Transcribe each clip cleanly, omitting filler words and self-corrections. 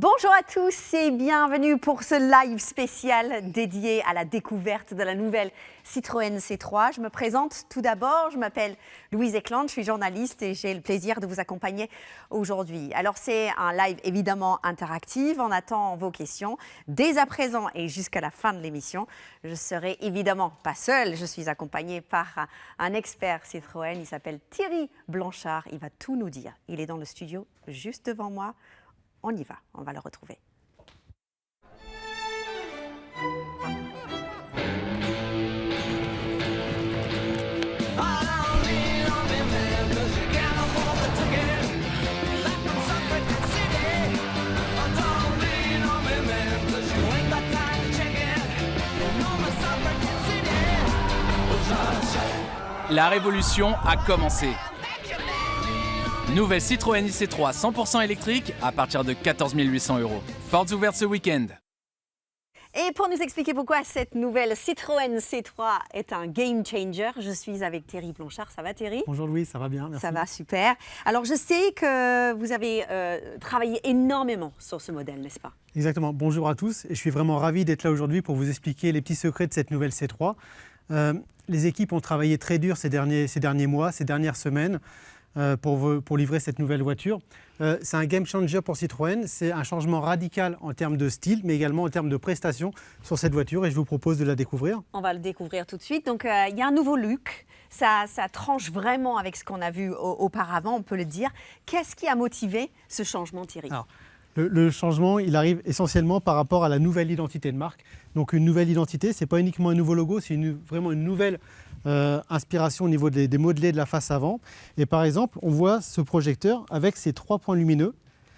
Bonjour à tous et bienvenue pour ce live spécial dédié à la découverte de la nouvelle Citroën C3. Je me présente tout d'abord, je m'appelle Louise Eklund, je suis journaliste et j'ai le plaisir de vous accompagner aujourd'hui. Alors c'est un live évidemment interactif, on attend vos questions dès à présent et jusqu'à la fin de l'émission. Je serai évidemment pas seule, je suis accompagnée par un expert Citroën, il s'appelle Thierry Blanchard, il va tout nous dire. Il est dans le studio juste devant moi. On y va, on va le retrouver. La révolution a commencé. Nouvelle Citroën IC3 100% électrique à partir de 14 800 €. Portes ouvertes ce week-end. Et pour nous expliquer pourquoi cette nouvelle Citroën C3 est un game changer, je suis avec Thierry Blanchard. Ça va Thierry? Bonjour Louis, ça va bien, merci. Ça va, super. Alors je sais que vous avez travaillé énormément sur ce modèle, n'est-ce pas? Exactement, bonjour à tous. Et je suis vraiment ravi d'être là aujourd'hui pour vous expliquer les petits secrets de cette nouvelle C3. Les équipes ont travaillé très dur ces derniers mois, ces dernières semaines. Pour livrer cette nouvelle voiture. C'est un game changer pour Citroën, c'est un changement radical en termes de style, mais également en termes de prestations sur cette voiture et je vous propose de la découvrir. On va le découvrir tout de suite. Donc il y a un nouveau look, ça tranche vraiment avec ce qu'on a vu auparavant, on peut le dire. Qu'est-ce qui a motivé ce changement, Thierry? Alors, le changement, il arrive essentiellement par rapport à la nouvelle identité de marque. Donc une nouvelle identité, ce n'est pas uniquement un nouveau logo, c'est vraiment une nouvelle inspiration au niveau des modelés de la face avant. Et par exemple, on voit ce projecteur avec ses 3 points lumineux.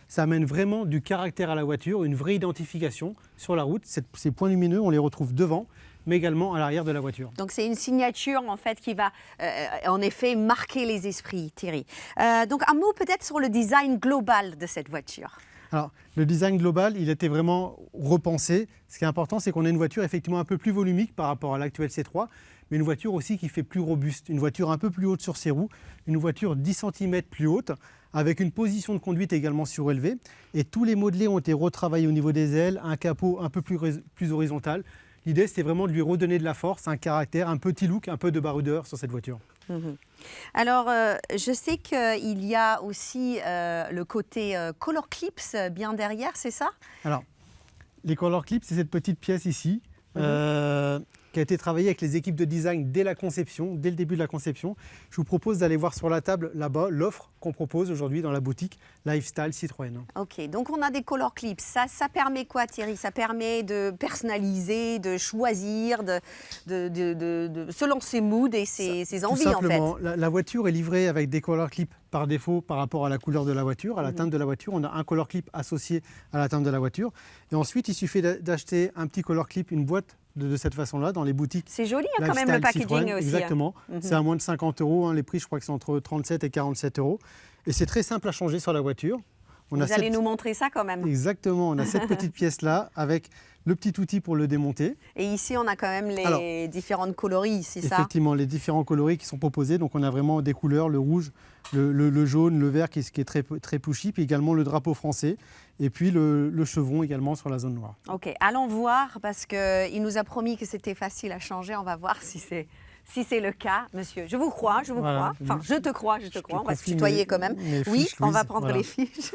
Ça amène vraiment du caractère à la voiture, une vraie identification sur la route. Ces points lumineux, on les retrouve devant, mais également à l'arrière de la voiture. Donc c'est une signature en fait qui va en effet marquer les esprits, Thierry. Donc un mot peut-être sur le design global de cette voiture. Alors, le design global, il était vraiment repensé. Ce qui est important, c'est qu'on a une voiture effectivement un peu plus volumique par rapport à l'actuelle C3, mais une voiture aussi qui fait plus robuste, une voiture un peu plus haute sur ses roues, une voiture 10 cm plus haute, avec une position de conduite également surélevée. Et tous les modelés ont été retravaillés au niveau des ailes, un capot un peu plus horizontal. L'idée, c'était vraiment de lui redonner de la force, un caractère, un petit look, un peu de baroudeur sur cette voiture. Alors, je sais qu'il y a aussi le côté Color Clips bien derrière, c'est ça? Alors, les Color Clips, c'est cette petite pièce ici, qui a été travaillée avec les équipes de design dès la conception, dès le début de la conception. Je vous propose d'aller voir sur la table là-bas l'offre qu'on propose aujourd'hui dans la boutique Lifestyle Citroën. Ok, donc on a des color clips. Ça permet quoi, Thierry? Ça permet de personnaliser, de choisir, selon ses moods et ses envies en fait. Tout simplement, la voiture est livrée avec des color clips par défaut par rapport à la couleur de la voiture, à la teinte de la voiture. On a un color clip associé à la teinte de la voiture. Et ensuite, il suffit d'acheter un petit color clip, une boîte de cette façon-là dans les boutiques. C'est joli hein, quand même le packaging Citroën, aussi. Exactement, c'est à moins de 50 €. Hein, les prix, je crois que c'est entre 37 et 47 €. Et c'est très simple à changer sur la voiture. Vous allez nous montrer ça quand même. Exactement, on a cette petite pièce-là avec le petit outil pour le démonter. Et ici, on a quand même les différentes coloris, c'est ça? Effectivement, les différents coloris qui sont proposés. Donc on a vraiment des couleurs, le rouge, le jaune, le vert qui est très, très pushy, puis également le drapeau français. Et puis le chevron également sur la zone noire. Ok, allons voir parce qu'il nous a promis que c'était facile à changer. On va voir si c'est le cas, monsieur. Je vous crois, crois. Enfin, je te crois. On va se tutoyer quand même. Oui, on va prendre les fiches.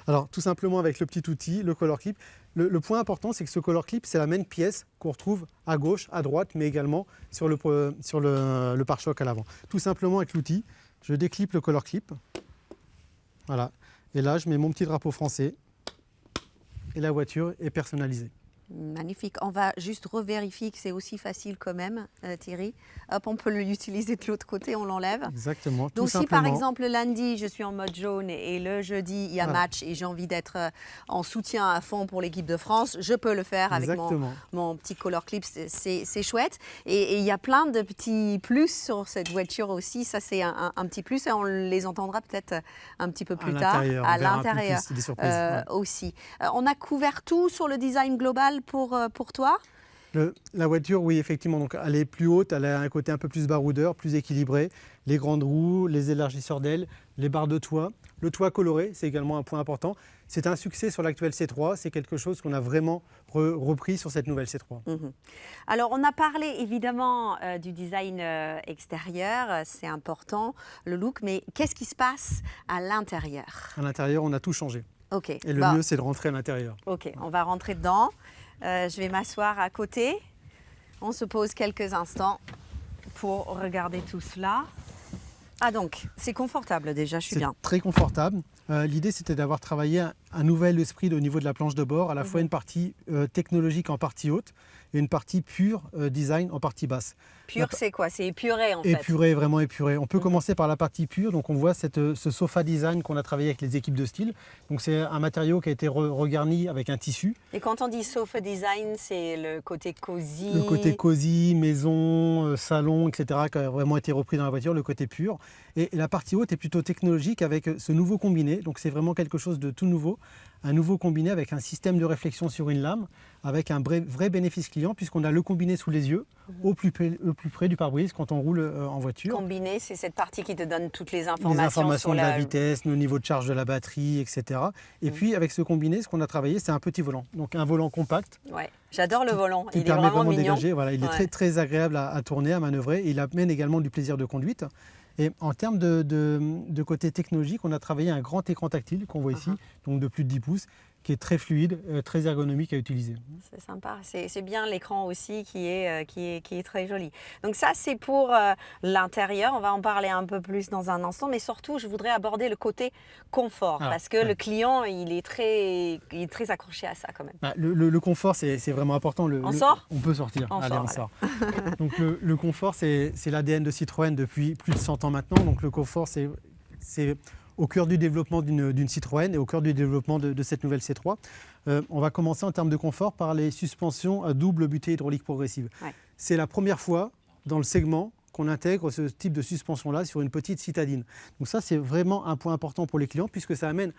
Alors, tout simplement avec le petit outil, le color clip. Le point important, c'est que ce color clip, c'est la même pièce qu'on retrouve à gauche, à droite, mais également sur le pare-choc à l'avant. Tout simplement avec l'outil, je déclipe le color clip. Voilà. Et là, je mets mon petit drapeau français. Et la voiture est personnalisée. Magnifique. On va juste revérifier que c'est aussi facile quand même, Thierry. Hop, on peut l'utiliser de l'autre côté, on l'enlève. Exactement. Donc si par exemple le lundi, je suis en mode jaune et le jeudi, il y a match et j'ai envie d'être en soutien à fond pour l'équipe de France, je peux le faire avec mon petit color clip, c'est chouette. Et il y a plein de petits plus sur cette voiture aussi. Ça, c'est un petit plus et on les entendra peut-être un petit peu plus tard à l'intérieur aussi. On a couvert tout sur le design global pour toi? La voiture, oui, effectivement, donc elle est plus haute, elle a un côté un peu plus baroudeur, plus équilibré. Les grandes roues, les élargisseurs d'ailes, les barres de toit. Le toit coloré, c'est également un point important. c'est un succès sur l'actuel C3. C'est quelque chose qu'on a vraiment repris sur cette nouvelle C3. Alors, on a parlé évidemment du design extérieur, c'est important, le look, mais qu'est-ce qui se passe à l'intérieur? À l'intérieur, on a tout changé. Ok. Et le mieux, c'est de rentrer à l'intérieur. Ok, on va rentrer dedans. Je vais m'asseoir à côté. On se pose quelques instants pour regarder tout cela. Ah donc, c'est confortable déjà, je suis bien. C'est très confortable. L'idée, c'était d'avoir travaillé un nouvel esprit au niveau de la planche de bord, à la fois une partie technologique en partie haute et une partie pure design en partie basse. Pur, c'est quoi? C'est épuré en fait. Épuré, vraiment épuré. On peut commencer par la partie pure. Donc on voit ce sofa design qu'on a travaillé avec les équipes de style. Donc c'est un matériau qui a été regarni avec un tissu. Et quand on dit sofa design, c'est le côté cosy. Le côté cosy, maison, salon, etc. qui a vraiment été repris dans la voiture, le côté pur. Et la partie haute est plutôt technologique avec ce nouveau combiné. Donc c'est vraiment quelque chose de tout nouveau. Un nouveau combiné avec un système de réflexion sur une lame, avec un vrai bénéfice client puisqu'on a le combiné sous les yeux, au plus près du pare-brise quand on roule en voiture. Combiné, c'est cette partie qui te donne toutes les Les informations, informations sur de la vitesse, le niveau de charge de la batterie, etc. Et puis avec ce combiné, ce qu'on a travaillé, c'est un petit volant. Donc un volant compact. Ouais, j'adore le volant, Qui il est permet vraiment mignon. dégager. Voilà, il est très, très agréable à tourner, à manœuvrer. Et il amène également du plaisir de conduite. Et en termes de côté technologique, on a travaillé un grand écran tactile qu'on voit ici, donc de plus de 10 pouces, qui est très fluide, très ergonomique à utiliser. C'est sympa, c'est bien l'écran aussi qui est très joli. Donc ça, c'est pour l'intérieur, on va en parler un peu plus dans un instant, mais surtout, je voudrais aborder le côté confort, parce que le client, il est très accroché à ça quand même. Le confort, c'est vraiment important. On sort ? On peut sortir. Allez, on sort. Donc le confort, c'est l'ADN de Citroën depuis plus de 100 ans maintenant. Donc le confort, c'est au cœur du développement d'une Citroën et au cœur du développement de cette nouvelle C3. On va commencer en termes de confort par les suspensions à double butée hydraulique progressive. Ouais. C'est la première fois dans le segment qu'on intègre ce type de suspension-là sur une petite citadine. Donc ça, c'est vraiment un point important pour les clients puisque ça amène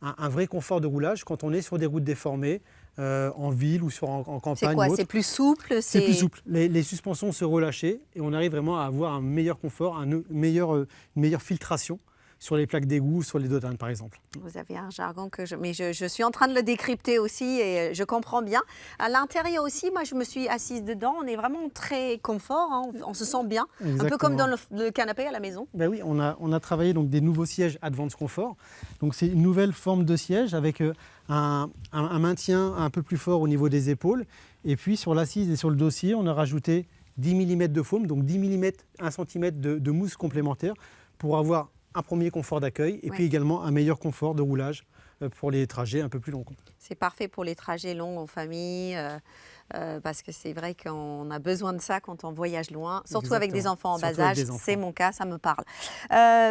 un vrai confort de roulage quand on est sur des routes déformées, en ville ou en campagne. C'est quoi? C'est plus souple? C'est plus souple. Les suspensions se relâchent et on arrive vraiment à avoir un meilleur confort, une meilleure filtration sur les plaques d'égout, sur les dodanes par exemple. Vous avez un jargon mais je suis en train de le décrypter aussi et je comprends bien. À l'intérieur aussi, moi je me suis assise dedans, on est vraiment très confort, hein, on se sent bien. Exactement. Un peu comme dans le canapé à la maison. Ben oui, on a travaillé donc des nouveaux sièges Advanced Comfort. Donc c'est une nouvelle forme de siège avec un maintien un peu plus fort au niveau des épaules. Et puis sur l'assise et sur le dossier, on a rajouté 10 mm de foam, donc 10 mm, 1 cm de mousse complémentaire pour avoir un premier confort d'accueil et puis également un meilleur confort de roulage pour les trajets un peu plus longs. C'est parfait pour les trajets longs en famille, parce que c'est vrai qu'on a besoin de ça quand on voyage loin, surtout avec des enfants en bas âge, c'est mon cas, ça me parle.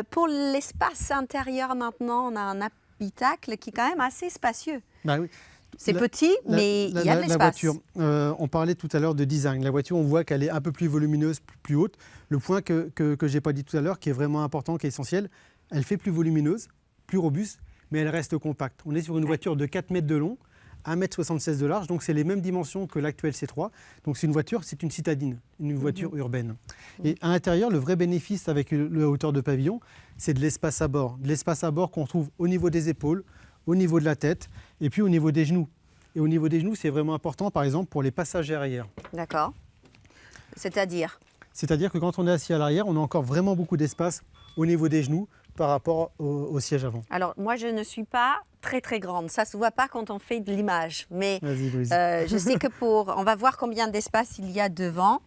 Pour l'espace intérieur maintenant, on a un habitacle qui est quand même assez spacieux. Bah oui. C'est petit, mais il y a de l'espace. La voiture, on parlait tout à l'heure de design. La voiture, on voit qu'elle est un peu plus volumineuse, plus haute. Le point que je n'ai pas dit tout à l'heure, qui est vraiment important, qui est essentiel, elle fait plus volumineuse, plus robuste, mais elle reste compacte. On est sur une voiture de 4 mètres de long, 1,76 m de large, donc c'est les mêmes dimensions que l'actuelle C3. Donc c'est une voiture, c'est une citadine, une voiture urbaine. Et à l'intérieur, le vrai bénéfice avec la hauteur de pavillon, c'est de l'espace à bord. De l'espace à bord qu'on trouve au niveau des épaules, au niveau de la tête et puis au niveau des genoux. Et au niveau des genoux, c'est vraiment important, par exemple, pour les passagers arrière. D'accord. C'est-à-dire que quand on est assis à l'arrière, on a encore vraiment beaucoup d'espace au niveau des genoux par rapport au siège avant. Alors, moi, je ne suis pas très, très grande. Ça ne se voit pas quand on fait de l'image. Mais je sais que on va voir combien d'espace il y a devant.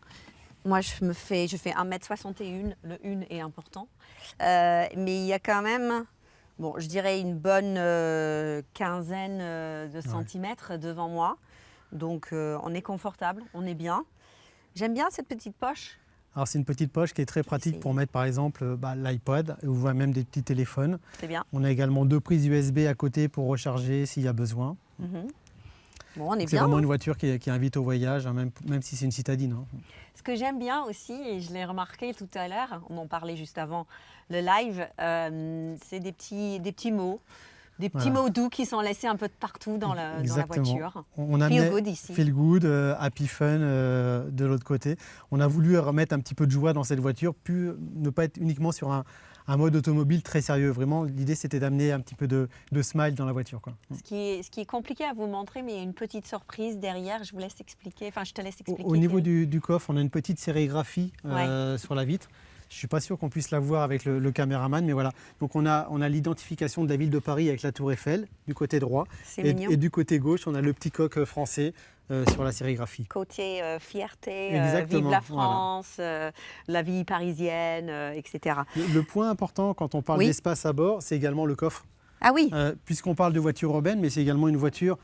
Moi, je fais 1,61 m. Le 1 est important. Mais il y a quand même... Bon, je dirais une bonne quinzaine de centimètres devant moi. Donc, on est confortable, on est bien. J'aime bien cette petite poche. Alors, c'est une petite poche qui est très pratique pour mettre, par exemple, l'iPod ou même des petits téléphones. C'est bien. On a également 2 prises USB à côté pour recharger s'il y a besoin. Bon, on est bien. C'est vraiment une voiture qui invite au voyage, hein, même si c'est une citadine. Hein. Ce que j'aime bien aussi, et je l'ai remarqué tout à l'heure, on en parlait juste avant le live, c'est des petits mots. Des petits mots doux qui sont laissés un peu de partout dans la voiture. On a Feel good ici. Feel good, happy fun de l'autre côté. On a voulu remettre un petit peu de joie dans cette voiture, puis ne pas être uniquement sur un un mode automobile très sérieux. Vraiment, l'idée, c'était d'amener un petit peu de smile dans la voiture, quoi. Ce qui est compliqué à vous montrer, mais il y a une petite surprise derrière. Je vous laisse expliquer. Enfin, je te laisse expliquer. Au niveau du coffre, on a une petite sérigraphie Ouais. sur la vitre. Je ne suis pas sûr qu'on puisse la voir avec le caméraman, mais voilà. Donc on a l'identification de la ville de Paris avec la Tour Eiffel du côté droit. C'est mignon. Et du côté gauche, on a le petit coq français sur la sérigraphie. Côté fierté, Exactement, vive la voilà. France, la vie parisienne, etc. Le point important quand on parle Oui. d'espace à bord, c'est également le coffre. Ah oui, Puisqu'on parle de voiture urbaine, mais c'est également une voiture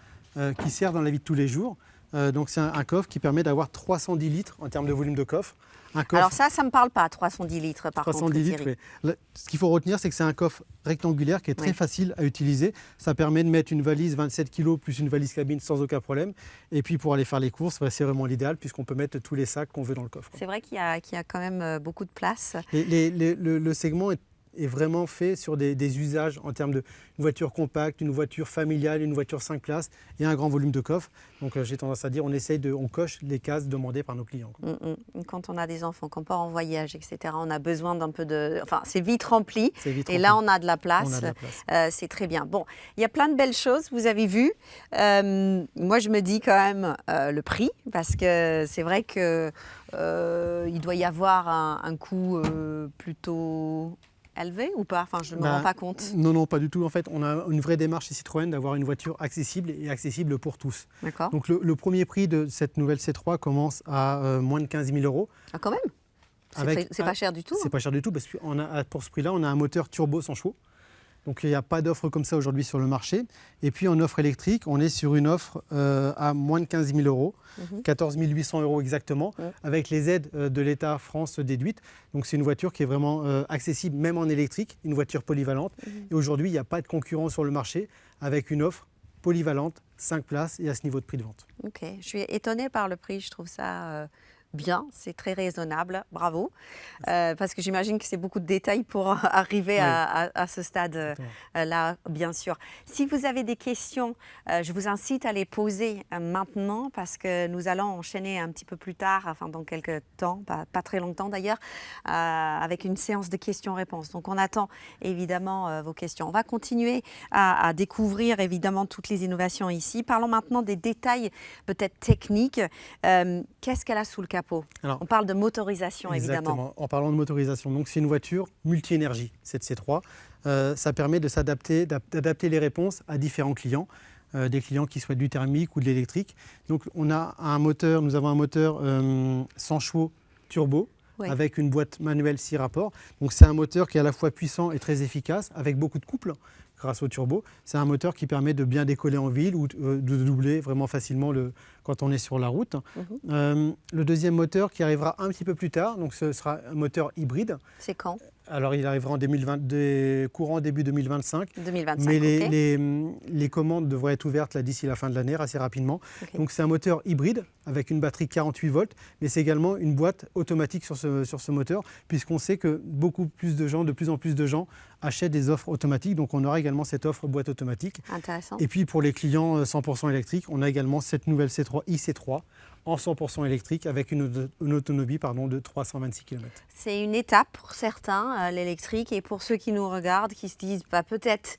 qui sert dans la vie de tous les jours. Donc c'est un coffre qui permet d'avoir 310 litres en termes de volume de coffre. Un coffre, alors ça ne me parle pas, 310 litres par 310 contre, litres, Thierry. oui. Ce qu'il faut retenir, c'est que c'est un coffre rectangulaire qui est très Oui. facile à utiliser. Ça permet de mettre une valise 27 kg plus une valise cabine sans aucun problème. Et puis pour aller faire les courses, c'est vraiment l'idéal puisqu'on peut mettre tous les sacs qu'on veut dans le coffre. C'est vrai qu'il y a quand même beaucoup de place. Le segment est vraiment fait sur des usages en termes d'une voiture compacte, une voiture familiale, une voiture 5 places et un grand volume de coffre. Donc j'ai tendance à dire on coche les cases demandées par nos clients, quoi. Quand on a des enfants, qu'on part en voyage, etc., on a besoin d'un peu de... Enfin, c'est vite rempli. C'est vite Et rempli. là, on a de la place. On a de la place. C'est très bien. Bon, il y a plein de belles choses, vous avez vu. Moi, je me dis quand même le prix, parce que c'est vrai qu'il doit y avoir un coût plutôt élevé ou pas? Enfin, je ne me rends pas compte. Non, pas du tout. En fait, on a une vraie démarche chez Citroën d'avoir une voiture accessible et accessible pour tous. D'accord. Donc le premier prix de cette nouvelle C3 commence à moins de 15 000 €. Ah, quand même. C'est pas cher du tout. C'est pas cher du tout parce que pour ce prix-là, on a un moteur turbo 100 chevaux. Donc il n'y a pas d'offre comme ça aujourd'hui sur le marché. Et puis en offre électrique, on est sur une offre à moins de 15 000 €, 14 800 € exactement, avec les aides de l'État France déduites. Donc c'est une voiture qui est vraiment accessible même en électrique, une voiture polyvalente. Et aujourd'hui, il n'y a pas de concurrent sur le marché avec une offre polyvalente, 5 places et à ce niveau de prix de vente. Ok, je suis étonnée par le prix, je trouve ça bien, c'est très raisonnable, bravo. Parce que j'imagine que c'est beaucoup de détails pour arriver à ce stade-là, bien sûr. Si vous avez des questions, je vous incite à les poser maintenant parce que nous allons enchaîner un petit peu plus tard, enfin dans quelques temps, pas très longtemps d'ailleurs, avec une séance de questions-réponses. Donc on attend évidemment vos questions. On va continuer à découvrir évidemment toutes les innovations ici. Parlons maintenant des détails peut-être techniques. Qu'est-ce qu'elle a sous le capot? Alors, on parle de motorisation, évidemment. Exactement, en parlant de motorisation. Donc c'est une voiture multi-énergie, cette C3. Ça permet d'adapter les réponses à différents clients, des clients qui souhaitent du thermique ou de l'électrique. Donc nous avons un moteur 100 chevaux turbo, Oui. avec une boîte manuelle 6 rapports. Donc c'est un moteur qui est à la fois puissant et très efficace, avec beaucoup de couple grâce au turbo. C'est un moteur qui permet de bien décoller en ville ou de doubler vraiment facilement quand on est sur la route. Le deuxième moteur qui arrivera un petit peu plus tard, donc ce sera un moteur hybride. C'est quand? Alors il arrivera courant début 2025. 2025, Mais ok. les commandes devraient être ouvertes là, d'ici la fin de l'année, assez rapidement. Ok. Donc c'est un moteur hybride avec une batterie 48 volts, mais c'est également une boîte automatique sur ce moteur, puisqu'on sait que de plus en plus de gens achètent des offres automatiques. Donc on aura également cette offre boîte automatique. Intéressant. Et puis pour les clients 100% électriques, on a également cette nouvelle IC3 en 100% électrique avec une autonomie de 326 km. C'est une étape pour certains, l'électrique, et pour ceux qui nous regardent, qui se disent peut-être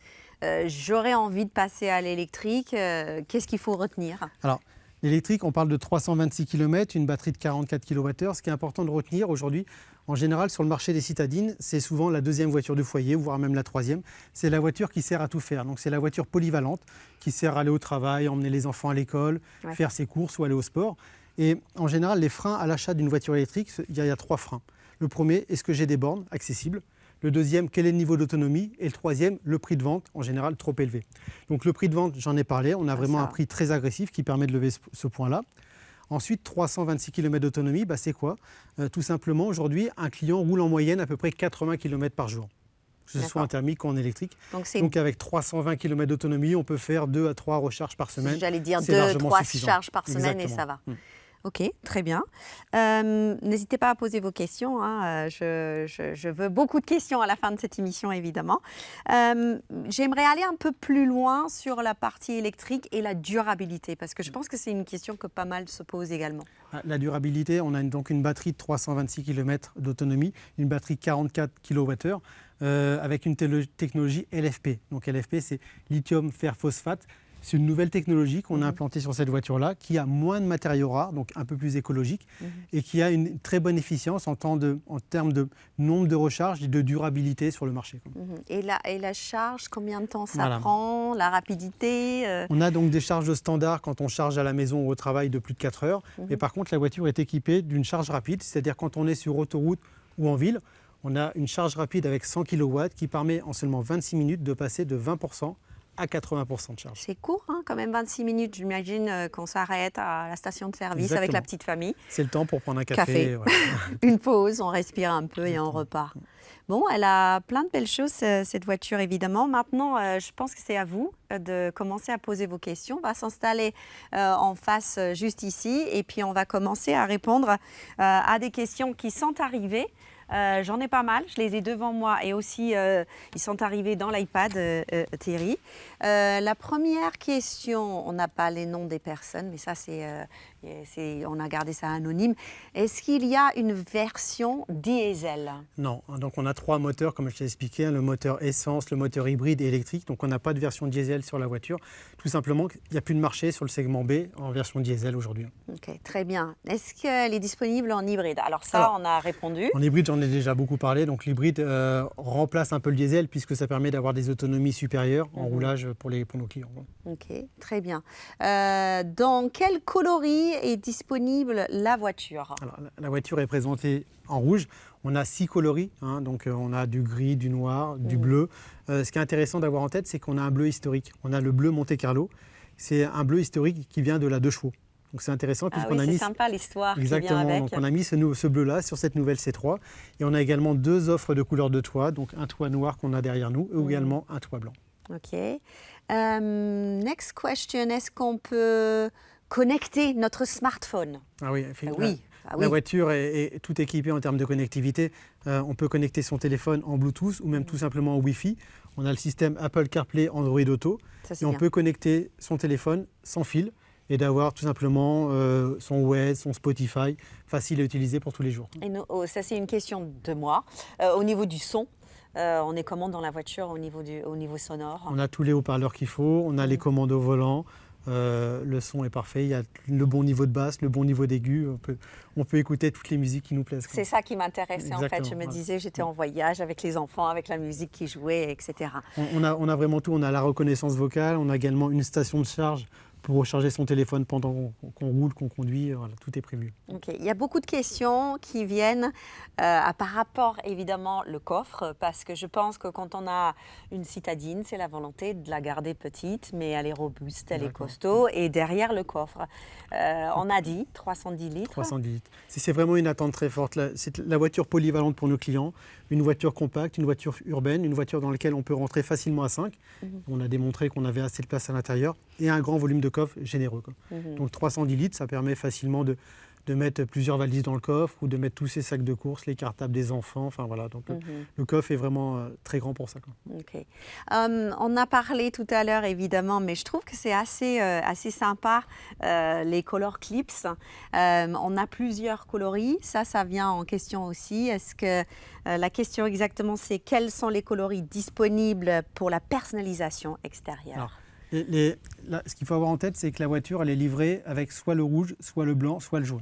j'aurais envie de passer à l'électrique, qu'est-ce qu'il faut retenir? Alors, l'électrique, on parle de 326 km, une batterie de 44 kWh. Ce qui est important de retenir aujourd'hui, en général, sur le marché des citadines, c'est souvent la deuxième voiture du foyer, voire même la troisième. C'est la voiture qui sert à tout faire. Donc, c'est la voiture polyvalente qui sert à aller au travail, emmener les enfants à l'école, faire ses courses ou aller au sport. Et en général, les freins à l'achat d'une voiture électrique, il y a 3 freins. Le premier, est-ce que j'ai des bornes accessibles? Le deuxième, quel est le niveau d'autonomie? Et le troisième, le prix de vente, en général trop élevé. Donc le prix de vente, j'en ai parlé, on a vraiment un prix très agressif qui permet de lever ce point-là. Ensuite, 326 km d'autonomie, c'est quoi? Tout simplement, aujourd'hui, un client roule en moyenne à peu près 80 km par jour, que ce soit en thermique ou en électrique. Donc avec 320 km d'autonomie, on peut faire 2 à 3 recharges par semaine. J'allais dire 2 à 3 charges par semaine. Exactement. Et ça va. Ok, très bien. N'hésitez pas à poser vos questions. Hein. Je veux beaucoup de questions à la fin de cette émission, évidemment. J'aimerais aller un peu plus loin sur la partie électrique et la durabilité, parce que je pense que c'est une question que pas mal se posent également. La durabilité, on a donc une batterie de 326 km d'autonomie, une batterie de 44 kWh avec une technologie LFP. Donc LFP, c'est lithium fer phosphate. C'est une nouvelle technologie qu'on a implantée sur cette voiture-là, qui a moins de matériaux rares, donc un peu plus écologique, et qui a une très bonne efficience en termes de nombre de recharges et de durabilité sur le marché. Et la charge, combien de temps ça prend? La rapidité On a donc des charges standards quand on charge à la maison ou au travail de plus de 4 heures. Mais par contre, la voiture est équipée d'une charge rapide, c'est-à-dire quand on est sur autoroute ou en ville, on a une charge rapide avec 100 kW qui permet en seulement 26 minutes de passer de 20% à 80% de charge. C'est court, hein, quand même 26 minutes. J'imagine qu'on s'arrête à la station de service Exactement. avec la petite famille. C'est le temps pour prendre un café. Voilà. Une pause, on respire un peu et on repart. Bon, elle a plein de belles choses, cette voiture, évidemment. Maintenant, je pense que c'est à vous de commencer à poser vos questions. On va s'installer en face, juste ici, et puis on va commencer à répondre à des questions qui sont arrivées. J'en ai pas mal, je les ai devant moi et aussi ils sont arrivés dans l'iPad, Thierry. La première question, on n'a pas les noms des personnes, mais ça on a gardé ça anonyme. Est-ce qu'il y a une version diesel? Non, donc on a 3 moteurs comme je t'ai expliqué, le moteur essence, le moteur hybride et électrique. Donc on n'a pas de version diesel sur la voiture. Tout simplement, il n'y a plus de marché sur le segment B en version diesel aujourd'hui. Ok, très bien. Est-ce qu'elle est disponible en hybride? Alors ça, on a répondu. En hybride, j'en ai déjà beaucoup parlé. Donc l'hybride remplace un peu le diesel puisque ça permet d'avoir des autonomies supérieures en roulage pour nos clients. Ok, très bien. Dans quel coloris est disponible la voiture? Alors, la voiture est présentée en rouge. On a 6 coloris, hein, donc on a du gris, du noir, du bleu. Ce qui est intéressant d'avoir en tête, c'est qu'on a un bleu historique. On a le bleu Monte Carlo. C'est un bleu historique qui vient de la 2 chevaux. Donc c'est intéressant puisqu'on a mis... c'est sympa l'histoire qui Exactement, vient avec. donc on a mis ce bleu-là sur cette nouvelle C3. Et on a également 2 offres de couleurs de toit, donc un toit noir qu'on a derrière nous et également un toit blanc. Ok. Next question, est-ce qu'on peut connecter notre smartphone? Ah oui, effectivement. Oui. La voiture est toute équipée en termes de connectivité. On peut connecter son téléphone en Bluetooth ou même tout simplement en Wi-Fi. On a le système Apple CarPlay, Android Auto. Et on peut connecter son téléphone sans fil et d'avoir tout simplement son Waze, son Spotify, facile à utiliser pour tous les jours. Et ça, c'est une question de moi. Au niveau du son, on est comment dans la voiture au niveau sonore? On a tous les haut-parleurs qu'il faut, on a les commandes au volant. Le son est parfait, il y a le bon niveau de basse, le bon niveau d'aigu, on peut écouter toutes les musiques qui nous plaisent. C'est ça qui m'intéressait en fait, je me disais, j'étais en voyage avec les enfants, avec la musique qui jouait, etc. On a vraiment tout, on a la reconnaissance vocale, on a également une station de charge pour recharger son téléphone pendant qu'on roule, qu'on conduit, voilà, tout est prévu. Okay. Il y a beaucoup de questions qui viennent par rapport évidemment le coffre, parce que je pense que quand on a une citadine, c'est la volonté de la garder petite, mais elle est robuste, elle est costaud, et derrière le coffre, on a dit 310 litres. 310 litres. C'est vraiment une attente très forte. C'est la voiture polyvalente pour nos clients, une voiture compacte, une voiture urbaine, une voiture dans laquelle on peut rentrer facilement à 5. On a démontré qu'on avait assez de place à l'intérieur et un grand volume de coffre généreux. Donc 310 litres, ça permet facilement de mettre plusieurs valises dans le coffre ou de mettre tous ces sacs de courses, les cartables des enfants. Enfin voilà, donc le coffre est vraiment très grand pour ça. Okay. On a parlé tout à l'heure évidemment, mais je trouve que c'est assez sympa les color clips. On a plusieurs coloris, ça vient en question aussi. Est-ce que la question exactement c'est quels sont les coloris disponibles pour la personnalisation extérieure? Alors, ce qu'il faut avoir en tête, c'est que la voiture, elle est livrée avec soit le rouge, soit le blanc, soit le jaune.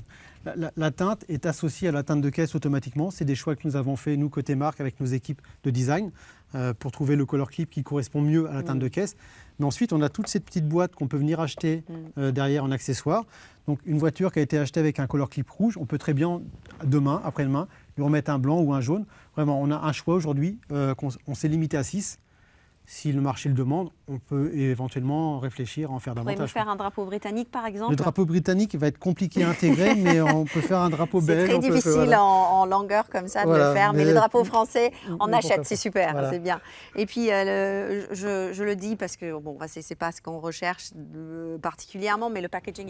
La teinte est associée à la teinte de caisse automatiquement. C'est des choix que nous avons fait, nous, côté marque, avec nos équipes de design, pour trouver le color clip qui correspond mieux à la teinte de caisse. Mais ensuite, on a toutes ces petites boîtes qu'on peut venir acheter derrière en accessoire. Donc, une voiture qui a été achetée avec un color clip rouge, on peut très bien, demain, après-demain, lui remettre un blanc ou un jaune. Vraiment, on a un choix aujourd'hui, on s'est limité à 6. Si le marché le demande, on peut éventuellement réfléchir à en faire davantage. Vous pouvez faire un drapeau britannique, par exemple? Le drapeau britannique va être compliqué à intégrer, mais on peut faire un drapeau belge. C'est très difficile en longueur comme ça de le faire, mais le drapeau français, on achète, c'est super, voilà. C'est bien. Et puis, je le dis parce que, bon, c'est pas ce qu'on recherche particulièrement, mais le packaging,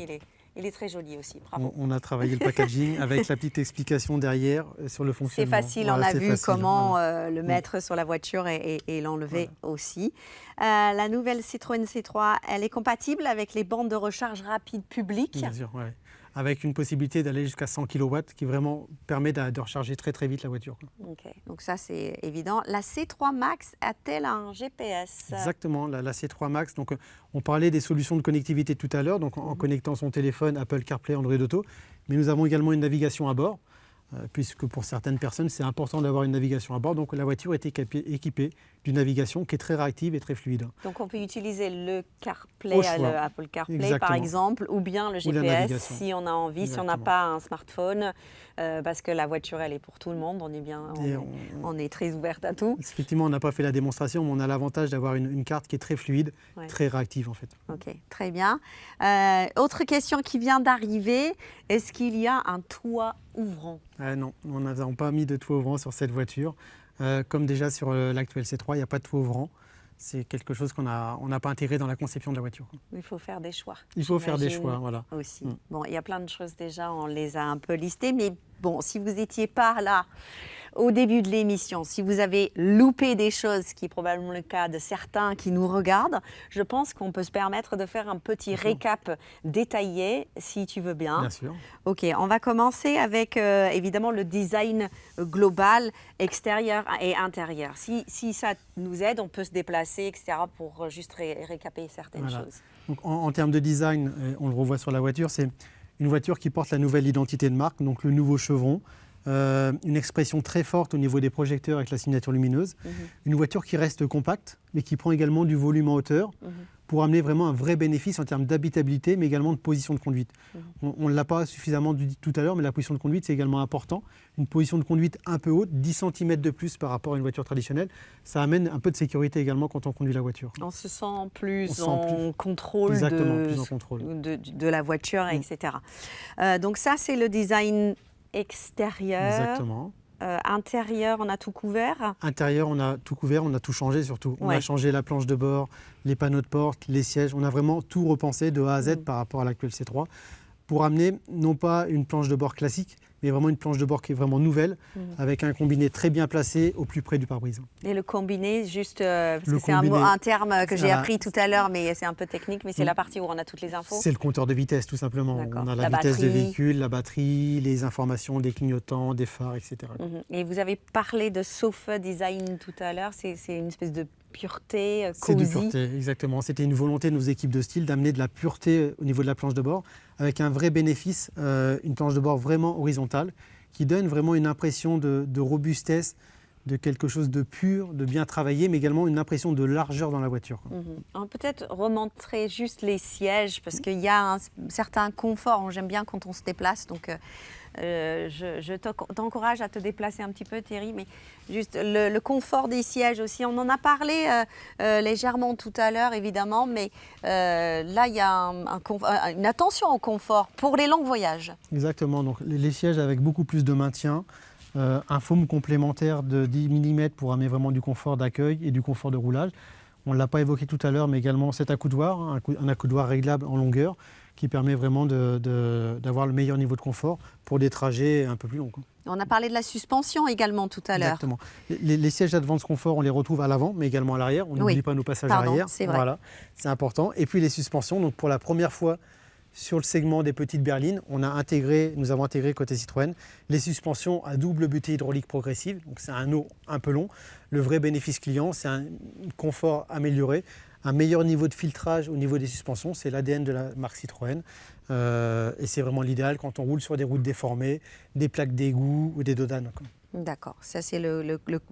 Il est très joli aussi, bravo. On a travaillé le packaging avec la petite explication derrière sur le C'est fonctionnement. facile, Voilà, on a c'est vu facile, comment voilà. le mettre sur la voiture et l'enlever aussi. La nouvelle Citroën C3, elle est compatible avec les bandes de recharge rapide publiques. Bien sûr, ouais. Avec une possibilité d'aller jusqu'à 100 kW qui vraiment permet de recharger très très vite la voiture. Ok, donc ça c'est évident. La C3 Max a-t-elle un GPS? Exactement, la C3 Max. Donc, on parlait des solutions de connectivité tout à l'heure, donc en connectant son téléphone, Apple CarPlay, Android Auto. Mais nous avons également une navigation à bord, puisque pour certaines personnes, c'est important d'avoir une navigation à bord. Donc la voiture est équipée d'une navigation qui est très réactive et très fluide. Donc on peut utiliser le CarPlay, Au le choix. Apple CarPlay par Exactement. exemple, ou bien le Ou la GPS navigation. si on a envie, si on n'a Exactement. pas un smartphone, parce que la voiture elle est pour tout le monde, Et on est très ouverte à tout. Effectivement, on n'a pas fait la démonstration, mais on a l'avantage d'avoir une carte qui est très fluide, Ouais. très réactive en fait. Ok, très bien. Autre question qui vient d'arriver, est-ce qu'il y a un toit ouvrant? Non, nous n'avons pas mis de toit ouvrant sur cette voiture. Comme déjà sur l'actuel C3, il n'y a pas de toit ouvrant. C'est quelque chose qu'on n'a pas intégré dans la conception de la voiture. Il faut faire des choix. Il faut faire des j'imagine, choix, voilà. Aussi. Mm. Bon, il y a plein de choses déjà, on les a un peu listées, mais bon, si vous n'étiez pas là au début de l'émission, si vous avez loupé des choses, ce qui est probablement le cas de certains qui nous regardent, je pense qu'on peut se permettre de faire un petit récap détaillé, si tu veux bien. Bien sûr. Ok, on va commencer avec évidemment le design global, extérieur et intérieur. Si ça nous aide, on peut se déplacer, etc., pour juste récaper certaines Voilà. choses. Donc, en termes de design, on le revoit sur la voiture, c'est une voiture qui porte la nouvelle identité de marque, donc le nouveau chevron. Une expression très forte au niveau des projecteurs avec la signature lumineuse. Une voiture qui reste compacte, mais qui prend également du volume en hauteur pour amener vraiment un vrai bénéfice en termes d'habitabilité, mais également de position de conduite. On ne l'a pas suffisamment dit tout à l'heure, mais la position de conduite, c'est également important. Une position de conduite un peu haute, 10 cm de plus par rapport à une voiture traditionnelle, ça amène un peu de sécurité également quand on conduit la voiture. On se sent plus On en sent plus- contrôle, Exactement, plus en contrôle. de la voiture, etc. Donc ça, c'est le design extérieur. Exactement. Intérieur, on a tout couvert. Intérieur, on a tout couvert, on a tout changé surtout. On Ouais. a changé la planche de bord, les panneaux de porte, les sièges. On a vraiment tout repensé de A à Z par rapport à l'actuel C3 pour amener non pas une planche de bord classique, mais vraiment une planche de bord qui est vraiment nouvelle, avec un combiné très bien placé au plus près du pare-brise. Et le combiné, juste, parce Le que c'est un terme que j'ai Voilà. appris tout à l'heure, mais c'est un peu technique, mais c'est la partie où on a toutes les infos. C'est le compteur de vitesse tout simplement. D'accord. On a La la vitesse de batterie. véhicule, la batterie, les informations des clignotants, des phares, etc. Et vous avez parlé de sofa design tout à l'heure, c'est une espèce de pureté, C'est de cosy. pureté, exactement. C'était une volonté de nos équipes de style d'amener de la pureté au niveau de la planche de bord, avec un vrai bénéfice, une planche de bord vraiment horizontale, qui donne vraiment une impression de robustesse, de quelque chose de pur, de bien travaillé, mais également une impression de largeur dans la voiture. On va peut-être remontrer juste les sièges, parce qu'il y a un certain confort. J'aime bien quand on se déplace, donc je t'encourage à te déplacer un petit peu, Thierry, mais juste le confort des sièges aussi. On en a parlé légèrement tout à l'heure, évidemment, mais là, il y a une attention au confort pour les longs voyages. Exactement, donc les sièges avec beaucoup plus de maintien, un foam complémentaire de 10 mm pour amener vraiment du confort d'accueil et du confort de roulage. On ne l'a pas évoqué tout à l'heure, mais également cet accoudoir, un accoudoir réglable en longueur qui permet vraiment d'avoir le meilleur niveau de confort pour des trajets un peu plus longs. On a parlé de la suspension également tout à l'heure. Exactement. Les sièges Advance Confort, on les retrouve à l'avant, mais également à l'arrière. On n'oublie pas nos passages arrière. C'est vrai. Voilà, c'est important. Et puis les suspensions, donc pour la première fois sur le segment des petites berlines, nous avons intégré côté Citroën les suspensions à double butée hydraulique progressive. Donc c'est un eau un peu long. Le vrai bénéfice client, c'est un confort amélioré, un meilleur niveau de filtrage au niveau des suspensions. C'est l'ADN de la marque Citroën. Et c'est vraiment l'idéal quand on roule sur des routes déformées, des plaques d'égout ou des dodanes. D'accord, ça c'est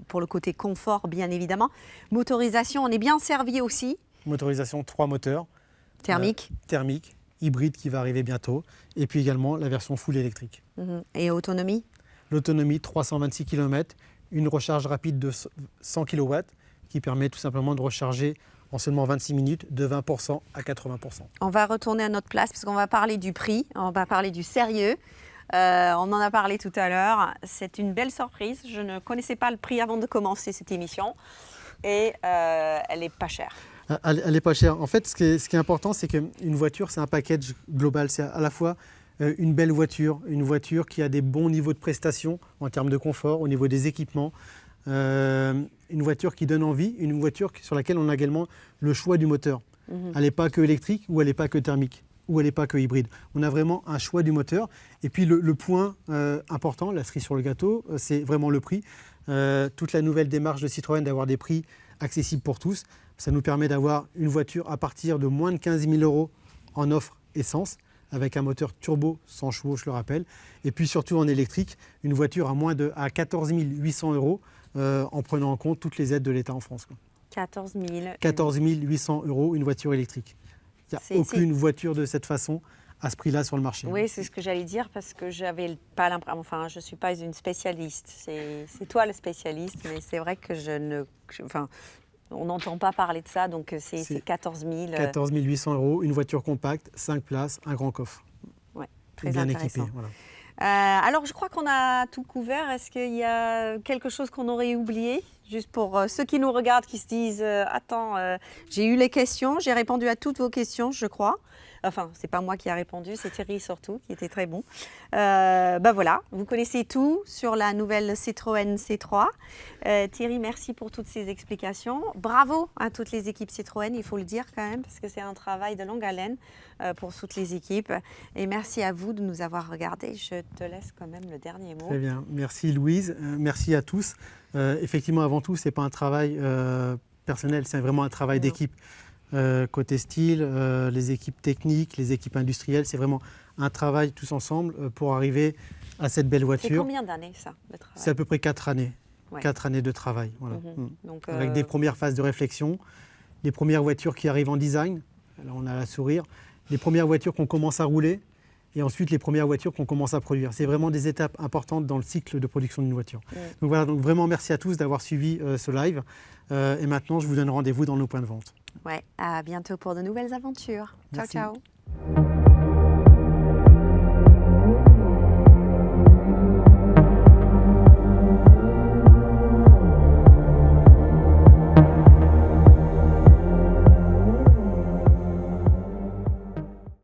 pour le côté confort, bien évidemment. Motorisation, on est bien servi aussi. Motorisation 3 moteurs. Thermique. Thermique, hybride qui va arriver bientôt. Et puis également la version full électrique. Et autonomie? L'autonomie, 326 km, une recharge rapide de 100 kW qui permet tout simplement de recharger en seulement 26 minutes de 20% à 80%. On va retourner à notre place parce qu'on va parler du prix, on va parler du sérieux. On en a parlé tout à l'heure. C'est une belle surprise. Je ne connaissais pas le prix avant de commencer cette émission et elle n'est pas chère. Elle n'est pas chère. En fait, ce qui est important, c'est qu'une voiture, c'est un package global. C'est à la fois une belle voiture, une voiture qui a des bons niveaux de prestations en termes de confort, au niveau des équipements, une voiture qui donne envie, une voiture sur laquelle on a également le choix du moteur. Elle n'est pas que électrique ou elle n'est pas que thermique ou elle n'est pas que hybride. On a vraiment un choix du moteur. Et puis le point important, la cerise sur le gâteau, c'est vraiment le prix. Toute la nouvelle démarche de Citroën d'avoir des prix accessibles pour tous, ça nous permet d'avoir une voiture à partir de moins de 15 000 € en offre essence, avec un moteur turbo 100 chevaux, je le rappelle. Et puis surtout en électrique, une voiture à 14 800 € en prenant en compte toutes les aides de l'État en France. 14 000. 14 800 € une voiture électrique. Il n'y a aucune voiture de cette façon à ce prix-là sur le marché. Oui, c'est ce que j'allais dire parce que j'avais pas l'impression. Enfin, je ne suis pas une spécialiste. C'est toi le spécialiste, mais c'est vrai que on n'entend pas parler de ça, donc c'est 14 000. 14 800 €, une voiture compacte, 5 places, un grand coffre. Ouais, très bien intéressant. équipé. Voilà. Alors, je crois qu'on a tout couvert. Est-ce qu'il y a quelque chose qu'on aurait oublié? Juste pour ceux qui nous regardent, qui se disent attends, j'ai eu les questions, j'ai répondu à toutes vos questions, je crois. Enfin, c'est pas moi qui a répondu, c'est Thierry surtout, qui était très bon. Voilà, vous connaissez tout sur la nouvelle Citroën C3. Thierry, merci pour toutes ces explications. Bravo à toutes les équipes Citroën, il faut le dire quand même, parce que c'est un travail de longue haleine pour toutes les équipes. Et merci à vous de nous avoir regardés. Je te laisse quand même le dernier mot. Très bien, merci Louise, merci à tous. Effectivement, avant tout, ce n'est pas un travail personnel, c'est vraiment un travail d'équipe. Côté style, les équipes techniques, les équipes industrielles, c'est vraiment un travail tous ensemble pour arriver à cette belle voiture. C'est combien d'années ça, le travail? C'est à peu près 4 années. Ouais. 4 années de travail. Voilà. Donc, avec des premières phases de réflexion, les premières voitures qui arrivent en design, là on a la sourire, les premières voitures qu'on commence à rouler et ensuite les premières voitures qu'on commence à produire. C'est vraiment des étapes importantes dans le cycle de production d'une voiture. Donc voilà, donc vraiment merci à tous d'avoir suivi ce live et maintenant je vous donne rendez-vous dans nos points de vente. Ouais, à bientôt pour de nouvelles aventures. Ciao, Merci. ciao.